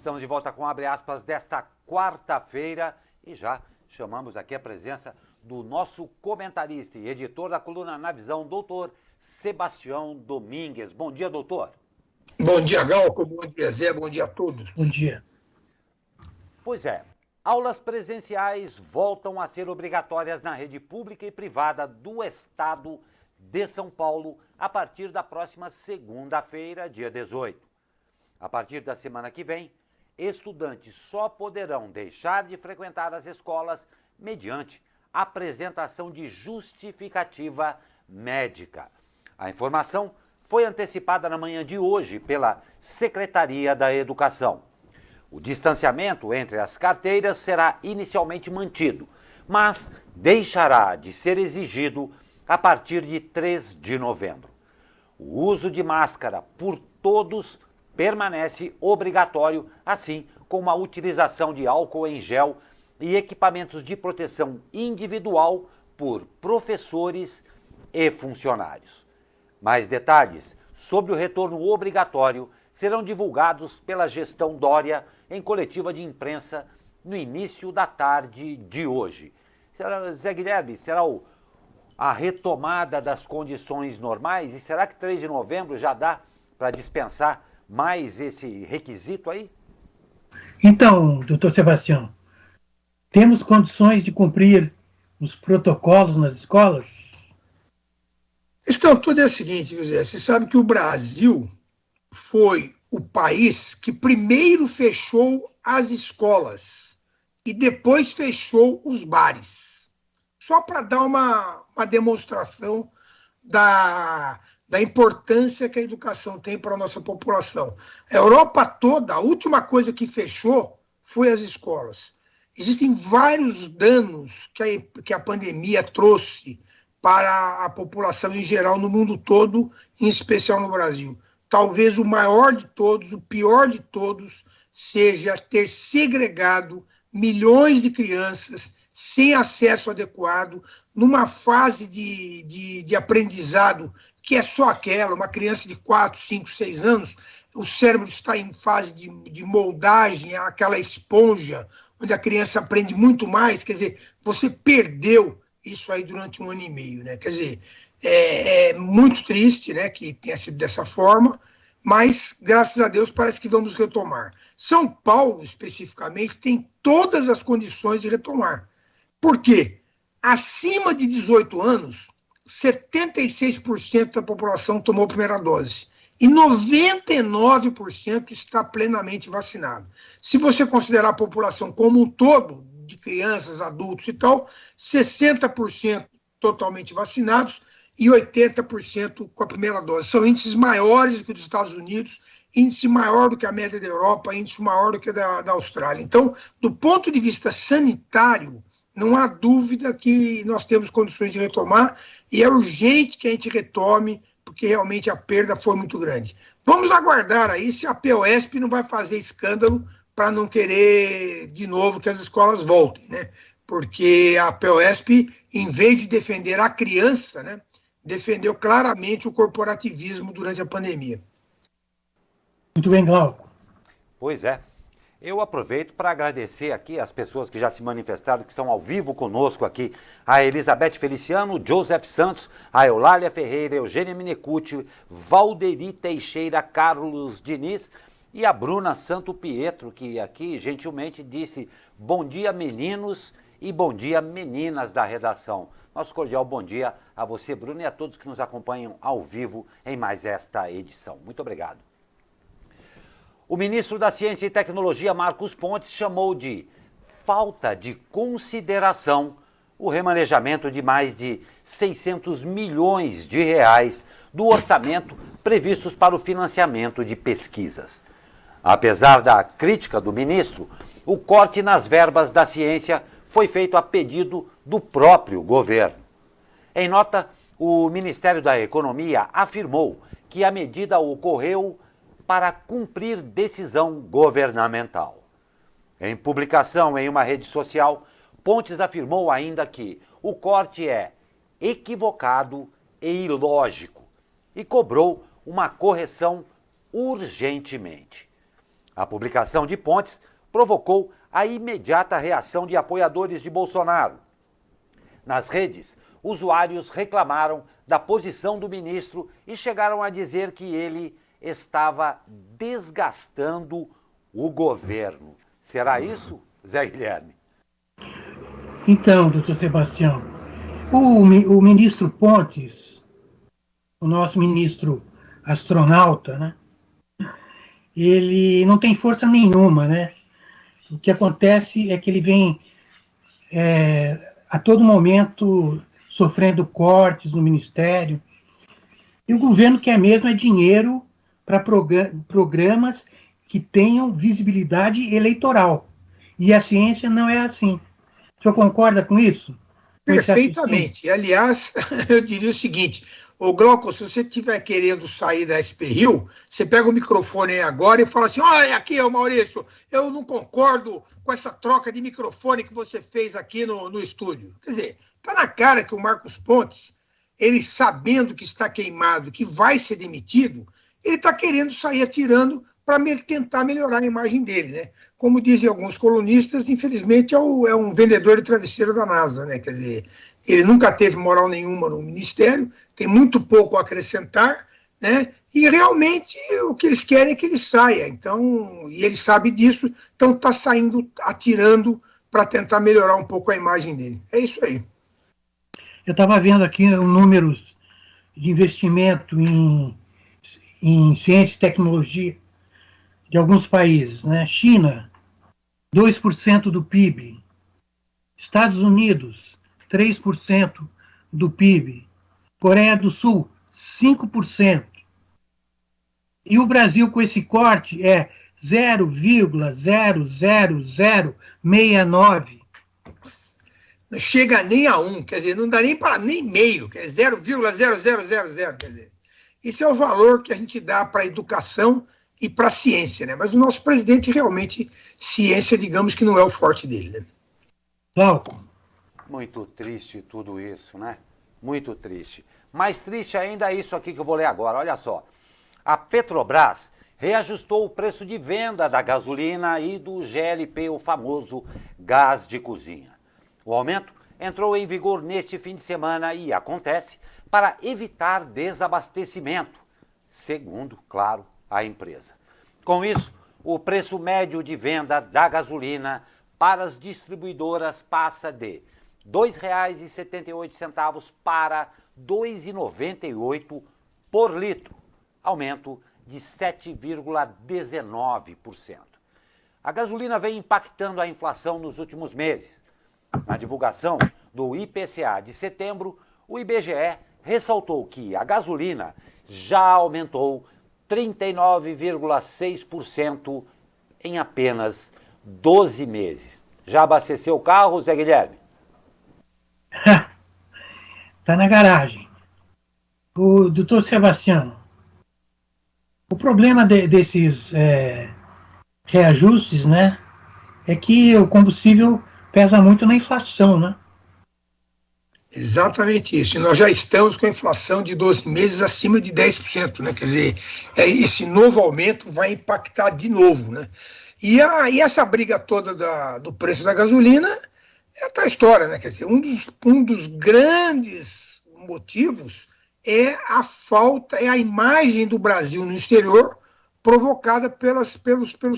Estamos de volta com abre aspas desta quarta-feira e já chamamos aqui a presença do nosso comentarista e editor da coluna Na Visão, doutor Sebastião Domingues. Bom dia, doutor. Bom dia, Galco. Bom dia, Zé. Bom dia a todos. Bom dia. Pois é, aulas presenciais voltam a ser obrigatórias na rede pública e privada do Estado de São Paulo a partir da próxima segunda-feira, dia 18. A partir da semana que vem, estudantes só poderão deixar de frequentar as escolas mediante apresentação de justificativa médica. A informação foi antecipada na manhã de hoje pela Secretaria da Educação. O distanciamento entre as carteiras será inicialmente mantido, mas deixará de ser exigido a partir de 3 de novembro. O uso de máscara por todos permanece obrigatório, assim como a utilização de álcool em gel e equipamentos de proteção individual por professores e funcionários. Mais detalhes sobre o retorno obrigatório serão divulgados pela gestão Dória em coletiva de imprensa no início da tarde de hoje. Zé Guilherme, será a retomada das condições normais? E será que 3 de novembro já dá para dispensar mais esse requisito aí? Então, doutor Sebastião, temos condições de cumprir os protocolos nas escolas? Então, tudo é o seguinte, José. Você sabe que o Brasil foi o país que primeiro fechou as escolas e depois fechou os bares. Só para dar uma demonstração da importância que a educação tem para a nossa população. A Europa toda, a última coisa que fechou foi as escolas. Existem vários danos que a pandemia trouxe para a população em geral no mundo todo, em especial no Brasil. Talvez o maior de todos, o pior de todos, seja ter segregado milhões de crianças sem acesso adequado, numa fase de aprendizado que é só aquela, uma criança de 4, 5, 6 anos, o cérebro está em fase de moldagem, aquela esponja, onde a criança aprende muito mais, quer dizer, você perdeu isso aí durante 1 ano e meio, né? Quer dizer, é muito triste, né, que tenha sido dessa forma, mas, graças a Deus, parece que vamos retomar. São Paulo, especificamente, tem todas as condições de retomar. Por quê? Acima de 18 anos, 76% da população tomou a primeira dose e 99% está plenamente vacinado. Se você considerar a população como um todo, de crianças, adultos e tal, 60% totalmente vacinados e 80% com a primeira dose. São índices maiores do que os Estados Unidos, índice maior do que a média da Europa, índice maior do que da Austrália. Então, do ponto de vista sanitário, não há dúvida que nós temos condições de retomar e é urgente que a gente retome, porque realmente a perda foi muito grande. Vamos aguardar aí se a POSP não vai fazer escândalo para não querer de novo que as escolas voltem, né? Porque a POSP, em vez de defender a criança, né, defendeu claramente o corporativismo durante a pandemia. Muito bem, Glauco. Pois é. Eu aproveito para agradecer aqui as pessoas que já se manifestaram, que estão ao vivo conosco aqui. A Elizabeth Feliciano, Joseph Santos, a Eulália Ferreira, Eugênia Minecucci, Valderi Teixeira, Carlos Diniz e a Bruna Santo Pietro, que aqui gentilmente disse bom dia meninos e bom dia meninas da redação. Nosso cordial bom dia a você, Bruna, e a todos que nos acompanham ao vivo em mais esta edição. Muito obrigado. O ministro da Ciência e Tecnologia, Marcos Pontes, chamou de falta de consideração o remanejamento de mais de 600 milhões de reais do orçamento previstos para o financiamento de pesquisas. Apesar da crítica do ministro, o corte nas verbas da ciência foi feito a pedido do próprio governo. Em nota, o Ministério da Economia afirmou que a medida ocorreu para cumprir decisão governamental. Em publicação em uma rede social, Pontes afirmou ainda que o corte é equivocado e ilógico e cobrou uma correção urgentemente. A publicação de Pontes provocou a imediata reação de apoiadores de Bolsonaro. Nas redes, usuários reclamaram da posição do ministro e chegaram a dizer que ele estava desgastando o governo. Será isso, Zé Guilherme? Então, doutor Sebastião, o ministro Pontes, o nosso ministro astronauta, né? Ele não tem força nenhuma, né? O que acontece é que ele vem a todo momento sofrendo cortes no ministério. E o governo quer mesmo é dinheiro para programas que tenham visibilidade eleitoral. E a ciência não é assim. O senhor concorda com isso? Perfeitamente. Aliás, eu diria o seguinte, ô Glauco, se você estiver querendo sair da SP Rio, você pega o microfone aí agora e fala assim, olha aqui, ô Maurício, eu não concordo com essa troca de microfone que você fez aqui no estúdio. Quer dizer, está na cara que o Marcos Pontes, ele sabendo que está queimado, que vai ser demitido, ele está querendo sair atirando para tentar melhorar a imagem dele, né? Como dizem alguns colunistas, infelizmente é um vendedor de travesseiro da NASA, né? Quer dizer, ele nunca teve moral nenhuma no ministério, tem muito pouco a acrescentar, né? E realmente o que eles querem é que ele saia. Então, e ele sabe disso, então está saindo, atirando para tentar melhorar um pouco a imagem dele. É isso aí. Eu estava vendo aqui números de investimento em ciência e tecnologia de alguns países, né? China, 2% do PIB. Estados Unidos, 3% do PIB. Coreia do Sul, 5%. E o Brasil, com esse corte, é 0,00069. Não chega nem a 1, quer dizer, não dá nem para nem meio, quer dizer, 0,0000, quer dizer. Esse é o valor que a gente dá para a educação e para a ciência, né? Mas o nosso presidente realmente, ciência, digamos que não é o forte dele, né? Glauco. Muito triste tudo isso, né? Muito triste. Mais triste ainda é isso aqui que eu vou ler agora, olha só. A Petrobras reajustou o preço de venda da gasolina e do GLP, o famoso gás de cozinha. O aumento entrou em vigor neste fim de semana e acontece para evitar desabastecimento, segundo, claro, a empresa. Com isso, o preço médio de venda da gasolina para as distribuidoras passa de R$ 2,78 para R$ 2,98 por litro, aumento de 7,19%. A gasolina vem impactando a inflação nos últimos meses. Na divulgação do IPCA de setembro, o IBGE ressaltou que a gasolina já aumentou 39,6% em apenas 12 meses. Já abasteceu o carro, Zé Guilherme? Está na garagem. O doutor Sebastião, o problema desses reajustes, né, é que o combustível pesa muito na inflação, né? Exatamente isso. E nós já estamos com a inflação de 12 meses acima de 10%, né? Quer dizer, esse novo aumento vai impactar de novo, né? E essa briga toda do preço da gasolina é a tal história, né? Quer dizer, um dos grandes motivos é a falta, é a imagem do Brasil no exterior provocada pelos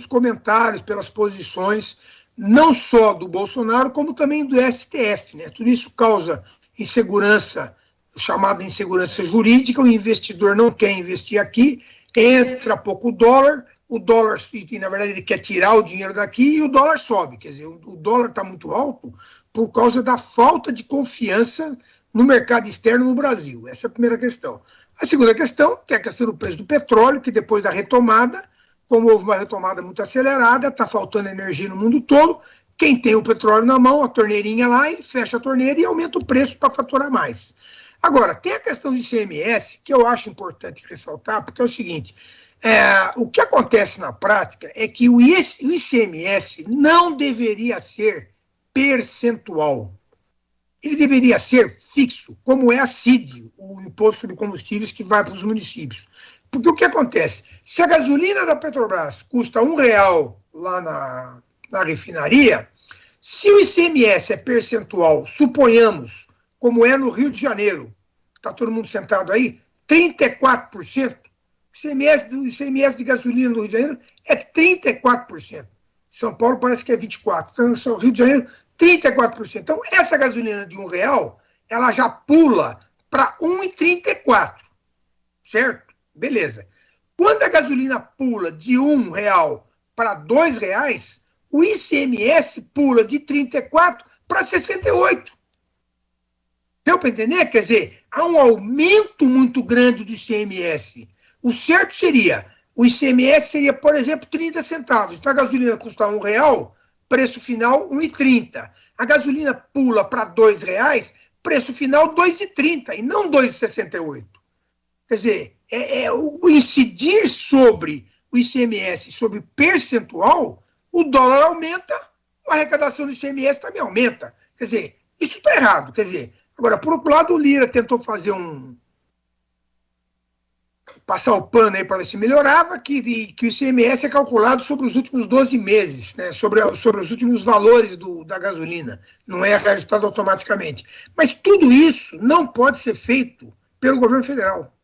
comentários, pelas posições, não só do Bolsonaro, como também do STF, né? Tudo isso causa insegurança, chamada insegurança jurídica, o investidor não quer investir aqui, entra pouco o dólar, na verdade ele quer tirar o dinheiro daqui e o dólar sobe, quer dizer, o dólar está muito alto por causa da falta de confiança no mercado externo no Brasil, essa é a primeira questão. A segunda questão, que é a questão do preço do petróleo, que depois da retomada, como houve uma retomada muito acelerada, está faltando energia no mundo todo, quem tem o petróleo na mão, a torneirinha lá, e fecha a torneira e aumenta o preço para faturar mais. Agora, tem a questão do ICMS, que eu acho importante ressaltar, porque é o seguinte, o que acontece na prática é que o ICMS não deveria ser percentual. Ele deveria ser fixo, como é a CID, o Imposto sobre Combustíveis que vai para os municípios. Porque o que acontece? Se a gasolina da Petrobras custa R$1 lá na refinaria, se o ICMS é percentual, suponhamos, como é no Rio de Janeiro, está todo mundo sentado aí, 34%, o ICMS de gasolina no Rio de Janeiro é 34%. São Paulo parece que é 24%. Então, no Rio de Janeiro, 34%. Então, essa gasolina de R$1, ela já pula para 1,34, certo? Beleza. Quando a gasolina pula de R$1 para R$2, o ICMS pula de 34 para 68. Deu para entender? Quer dizer, há um aumento muito grande do ICMS. O certo seria, o ICMS seria, por exemplo, 30 centavos. Para a gasolina custar R$1, preço final 1,30. A gasolina pula para R$2, preço final 2,30 e não 2,68. Quer dizer, o incidir sobre o ICMS, sobre percentual, o dólar aumenta, a arrecadação do ICMS também aumenta. Quer dizer, isso está errado. Quer dizer, agora, por outro lado, o Lira tentou fazer passar o pano aí para ver se melhorava, que o ICMS é calculado sobre os últimos 12 meses, né, sobre os últimos valores da gasolina, não é reajustado automaticamente. Mas tudo isso não pode ser feito pelo governo federal.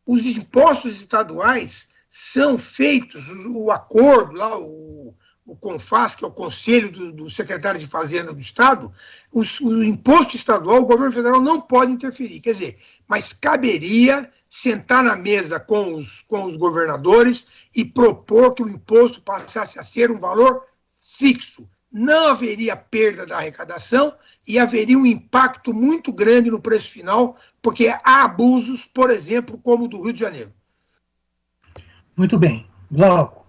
Os impostos estaduais são feitos, o acordo lá, o CONFAS, que é o Conselho do Secretário de Fazenda do Estado, o imposto estadual, o governo federal não pode interferir. Quer dizer, mas caberia sentar na mesa com os governadores e propor que o imposto passasse a ser um valor fixo. Não haveria perda da arrecadação e haveria um impacto muito grande no preço final, porque há abusos, por exemplo, como o do Rio de Janeiro. Muito bem. Glauco.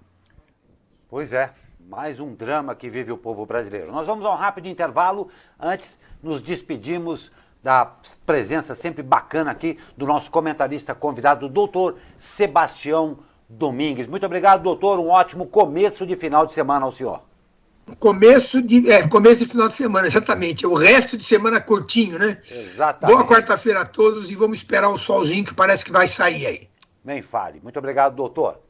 Pois é, mais um drama que vive o povo brasileiro. Nós vamos a um rápido intervalo. Antes, nos despedimos da presença sempre bacana aqui do nosso comentarista convidado, o doutor Sebastião Domingues. Muito obrigado, doutor. Um ótimo começo de final de semana ao senhor. Começo de final de semana, exatamente. O resto de semana curtinho, né? Exatamente. Boa quarta-feira a todos e vamos esperar o solzinho que parece que vai sair aí. Nem fale. Muito obrigado, doutor.